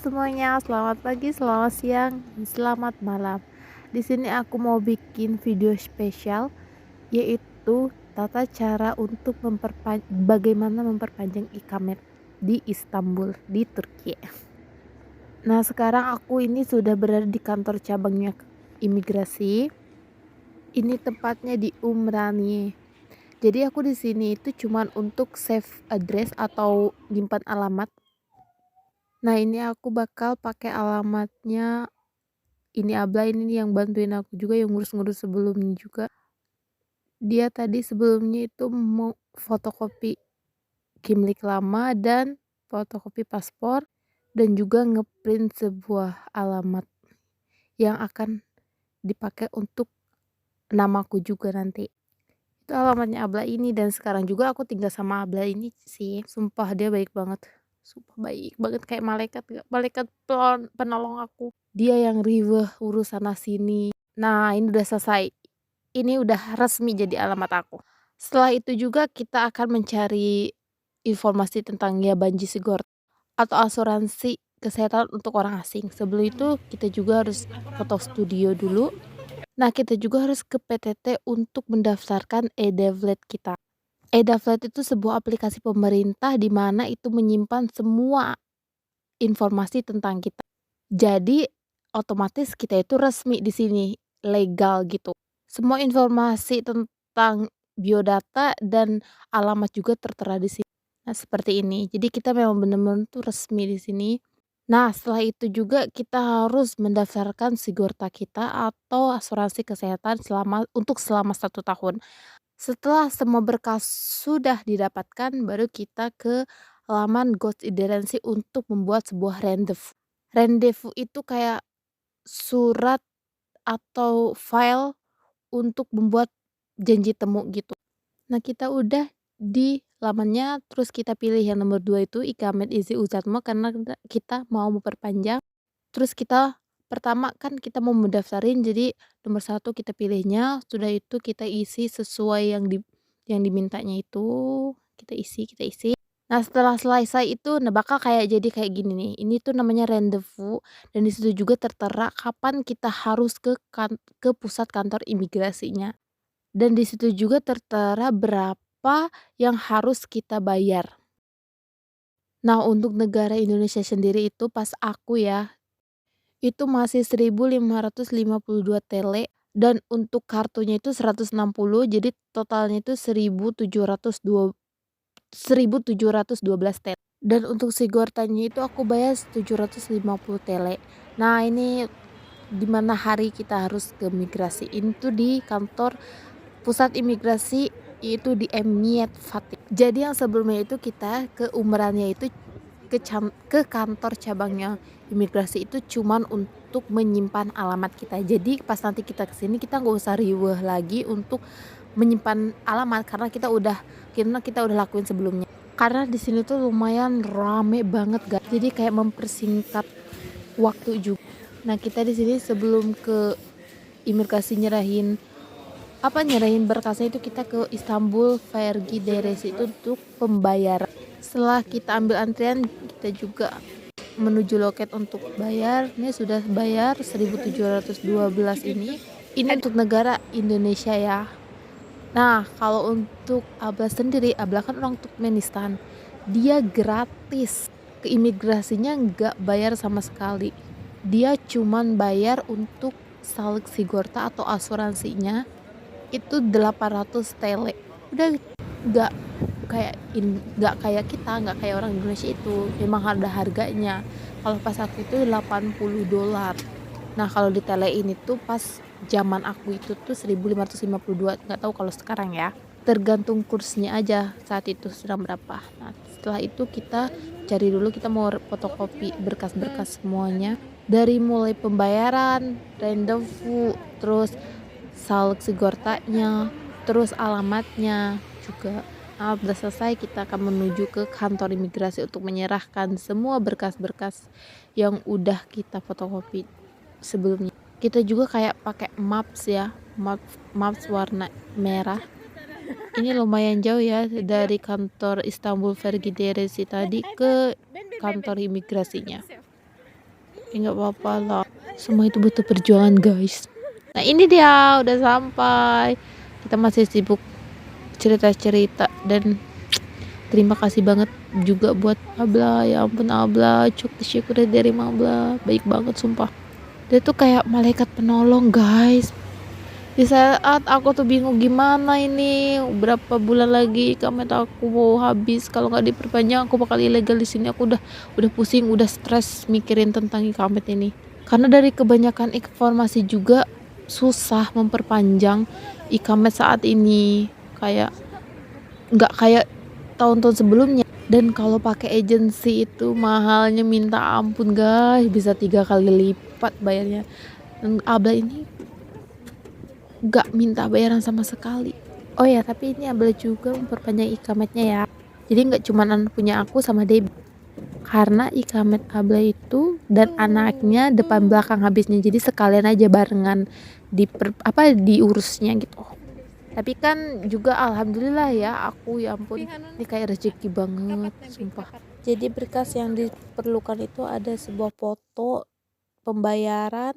semuanya, selamat pagi, selamat siang, dan selamat malam. Di sini aku mau bikin video spesial, yaitu tata cara untuk bagaimana memperpanjang ikamet di Istanbul, di Turki. Nah, sekarang aku ini sudah berada di kantor cabangnya imigrasi. Ini tepatnya di Umraniye. Jadi aku di sini itu cuman untuk save address atau nyimpan alamat. Nah, ini aku bakal pakai alamatnya ini Abla, ini yang bantuin aku juga, yang ngurus-ngurus sebelumnya juga. Dia tadi sebelumnya itu mau fotokopi kimlik lama dan fotokopi paspor dan juga ngeprint sebuah alamat yang akan dipakai untuk namaku juga nanti. Itu alamatnya Abla ini, dan sekarang juga aku tinggal sama Abla ini sih. Sumpah dia baik banget. Sumpah baik banget, kayak malaikat, malaikat penolong aku. Dia yang riweh urus sana sini. Nah, ini udah selesai. Ini udah resmi jadi alamat aku. Setelah itu juga kita akan mencari informasi tentang ya Banji Sigor atau asuransi kesehatan untuk orang asing. Sebelum itu kita juga harus foto studio dulu. Nah, kita juga harus ke PTT untuk mendaftarkan e-Devlet kita. E-Devlet itu sebuah aplikasi pemerintah di mana itu menyimpan semua informasi tentang kita. Jadi otomatis kita itu resmi di sini, legal gitu. Semua informasi tentang biodata dan alamat juga tertera di sini. Nah, seperti ini. Jadi kita memang benar-benar tuh resmi di sini. Nah, setelah itu juga kita harus mendaftarkan Sigorta kita atau asuransi kesehatan selama 1 tahun. Setelah semua berkas sudah didapatkan, baru kita ke laman Ghost Identity untuk membuat sebuah rendezvous. Rendezvous itu kayak surat atau file untuk membuat janji temu gitu. Nah, kita udah di lamannya, terus kita pilih yang nomor 2 itu ikamet izi uzatma karena kita mau memperpanjang. Terus kita pertama kan kita mau mendaftarin, jadi nomor 1 kita pilihnya, sudah itu kita isi sesuai yang dimintanya itu, kita isi. Nah, setelah selesai itu, nah bakal jadi kayak gini nih. Ini tuh namanya rendezvous, dan di situ juga tertera kapan kita harus ke pusat kantor imigrasinya. Dan di situ juga tertera berapa yang harus kita bayar. Nah, untuk negara Indonesia sendiri itu pas aku ya, itu masih 1.552 tele, dan untuk kartunya itu 160, jadi totalnya itu 1.712 tele. Dan untuk Sigortanya itu aku bayar 750 tele. Nah, ini dimana hari kita harus ke migrasi itu di kantor pusat imigrasi, yaitu di Emniyet Fatih. Jadi yang sebelumnya itu kita ke Umrannya itu ke kantor cabangnya imigrasi itu cuman untuk menyimpan alamat kita. Jadi pas nanti kita kesini kita nggak usah riweh lagi untuk menyimpan alamat karena kita udah lakuin sebelumnya. Karena di sini tuh lumayan rame banget guys. Jadi kayak mempersingkat waktu juga. Nah, kita di sini sebelum ke imigrasi nyerahin berkasnya itu kita ke Istanbul Vergideresi itu untuk pembayaran. Setelah kita ambil antrian, kita juga menuju loket untuk bayar. Ini sudah bayar 1.712 ini. Ini untuk negara Indonesia ya. Nah, kalau untuk Abla sendiri, Abla kan orang Turkmenistan. Dia gratis. Ke imigrasinya nggak bayar sama sekali. Dia cuman bayar untuk Salik Sigorta atau asuransinya itu 800 tele. Udah nggak kayak kita, nggak kayak orang Indonesia itu. Memang ada harganya. Kalau pas aku itu $80. Nah, kalau di tele ini tuh pas zaman aku itu tuh 1.552, nggak tahu kalau sekarang ya, tergantung kursnya aja saat itu sedang berapa. Nah, setelah itu kita cari dulu, kita mau fotokopi berkas-berkas semuanya dari mulai pembayaran, rendezvous, terus salak sigortanya, terus alamatnya juga. Nah, udah selesai, kita akan menuju ke kantor imigrasi untuk menyerahkan semua berkas-berkas yang udah kita fotokopi sebelumnya. Kita juga kayak pakai maps ya, maps warna merah. Ini lumayan jauh ya dari kantor Istanbul Vergideresi tadi ke kantor imigrasinya. nggak apa-apa lah, semua itu butuh perjuangan guys. Nah ini dia udah sampai, kita masih sibuk cerita-cerita. Dan terima kasih banget juga buat Abla, ya ampun Abla, cuk syukur dari Abla, baik banget sumpah. Dia tuh kayak malaikat penolong guys. Di saat aku tuh bingung gimana ini, berapa bulan lagi ikamet aku mau habis, kalau nggak diperpanjang aku bakal ilegal di sini. Aku udah pusing, udah stres mikirin tentang ikamet ini, karena dari kebanyakan informasi juga susah memperpanjang ikamet saat ini, kayak nggak kayak tahun-tahun sebelumnya. Dan kalau pakai agensi itu mahalnya minta ampun guys, bisa 3 kali lipat bayarnya. Dan Abla ini gak minta bayaran sama sekali. Oh ya, tapi ini Abla juga memperpanjang ikametnya ya. Jadi nggak cuma punya aku sama Debbie. Karena ikamet Abla itu dan anaknya depan belakang habisnya. Jadi sekalian aja barengan diurusnya gitu. Tapi kan juga alhamdulillah ya, aku ya ampun, ini kayak rezeki banget sumpah. Jadi berkas yang diperlukan itu ada sebuah foto pembayaran,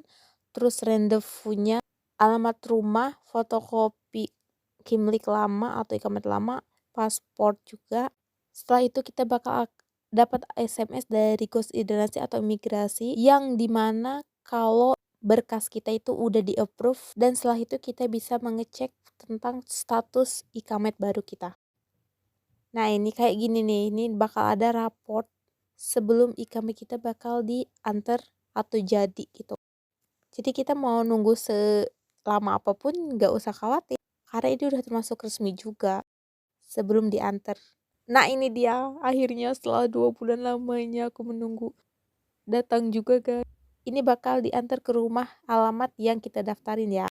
terus rendezvous-nya, alamat rumah, fotokopi kimlik lama atau ikamet lama, paspor juga. Setelah itu kita bakal dapat SMS dari Ghost Identity atau imigrasi, yang dimana kalau berkas kita itu udah di approve, dan setelah itu kita bisa mengecek tentang status ikamet baru kita. Nah ini kayak gini nih, ini bakal ada raport sebelum ikamet kita bakal diantar atau jadi gitu. Jadi kita mau nunggu selama apapun nggak usah khawatir, karena ini udah termasuk resmi juga sebelum diantar. Nah ini dia, akhirnya setelah 2 bulan lamanya aku menunggu, datang juga guys. Ini bakal diantar ke rumah alamat yang kita daftarin ya.